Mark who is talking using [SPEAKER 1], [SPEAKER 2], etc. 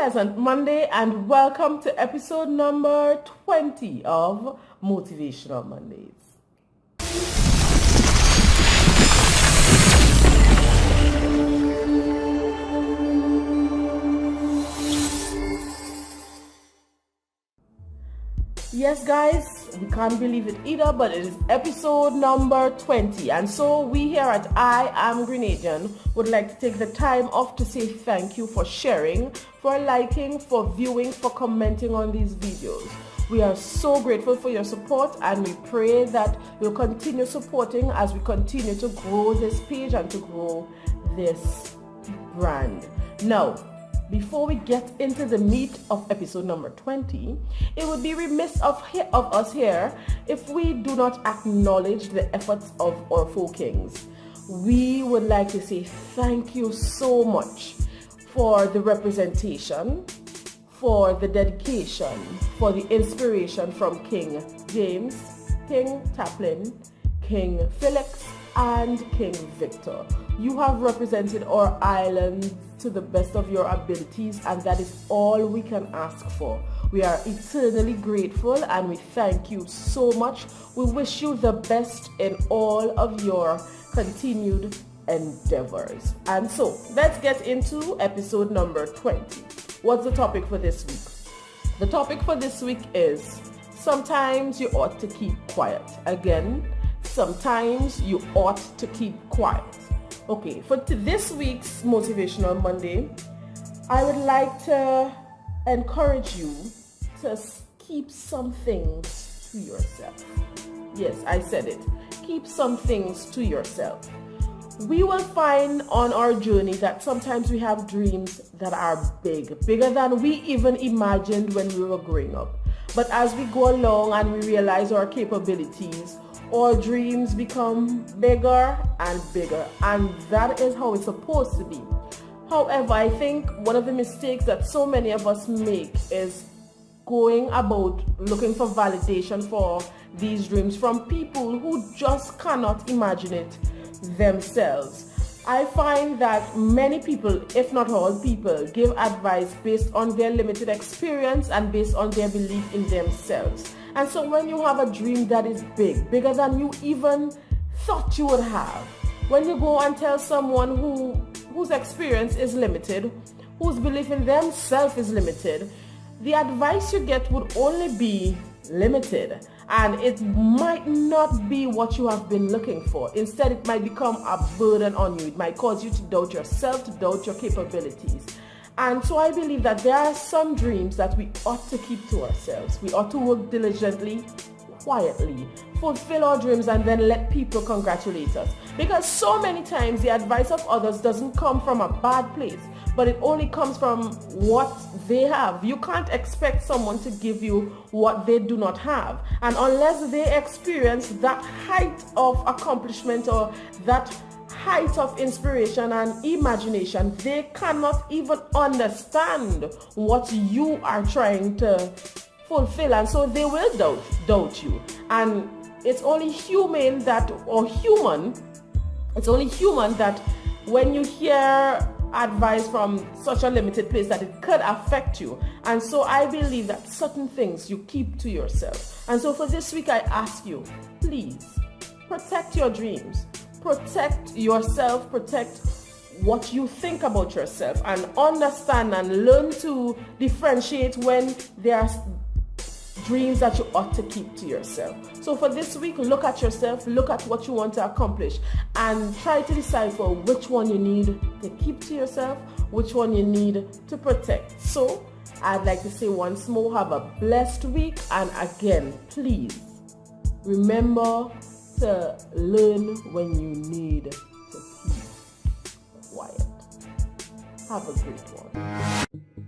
[SPEAKER 1] Pleasant Monday and welcome to episode number 20 of Motivational Mondays. Yes guys, we can't believe it either, but it is episode number 20, and so we here at IamGrenadian would like to take the time off to say thank you for sharing, for liking, for viewing, for commenting on these videos. We are so grateful for your support, and we pray that you'll continue supporting as we continue to grow this page and to grow this brand. Now, before we get into the meat of episode number 20, it would be remiss of us here if we do not acknowledge the efforts of our four kings. We would like to say thank you so much for the representation, for the dedication, for the inspiration from King James, King Taplin, King Felix, and King Victor. You have represented our island to the best of your abilities, and that is all we can ask for. We are eternally grateful and we thank you so much. We wish you the best in all of your continued endeavors. And so let's get into episode number 20. What's the topic for this week? The topic for this week is sometimes you ought to keep quiet. Again, sometimes you ought to keep quiet. Okay, for this week's Motivational Monday, I would like to encourage you to keep some things to yourself. Yes, I said it. Keep some things to yourself. We will find on our journey that sometimes we have dreams that are bigger than we even imagined when we were growing up. But as we go along and we realize our capabilities, our dreams become bigger and bigger, and that is how it's supposed to be. However, I think one of the mistakes that so many of us make is going about looking for validation for these dreams from people who just cannot imagine it themselves. I find that many people, if not all people, give advice based on their limited experience and based on their belief in themselves. And so when you have a dream that is bigger than you even thought you would have, when you go and tell someone whose experience is limited, whose belief in themselves is limited, the advice you get would only be limited, and it might not be what you have been looking for. Instead, it might become a burden on you. It might cause you to doubt yourself, to doubt your capabilities. And so I believe that there are some dreams that we ought to keep to ourselves. We ought to work diligently, quietly, fulfill our dreams, and then let people congratulate us. Because so many times the advice of others doesn't come from a bad place, but it only comes from what they have. You can't expect someone to give you what they do not have. And unless they experience that height of accomplishment or that height of inspiration and imagination, they cannot even understand what you are trying to fulfill, and so they will doubt you. And it's only human that when you hear advice from such a limited place, that it could affect you. And so I believe that certain things you keep to yourself. And so for this week, I ask you, please protect your dreams. Protect yourself, protect what you think about yourself, and understand and learn to differentiate when there are dreams that you ought to keep to yourself. So for this week, look at yourself, look at what you want to accomplish, and try to decipher which one you need to keep to yourself, which one you need to protect. So I'd like to say once more, have a blessed week, and again, please remember to learn when you need to keep quiet. Have a great one.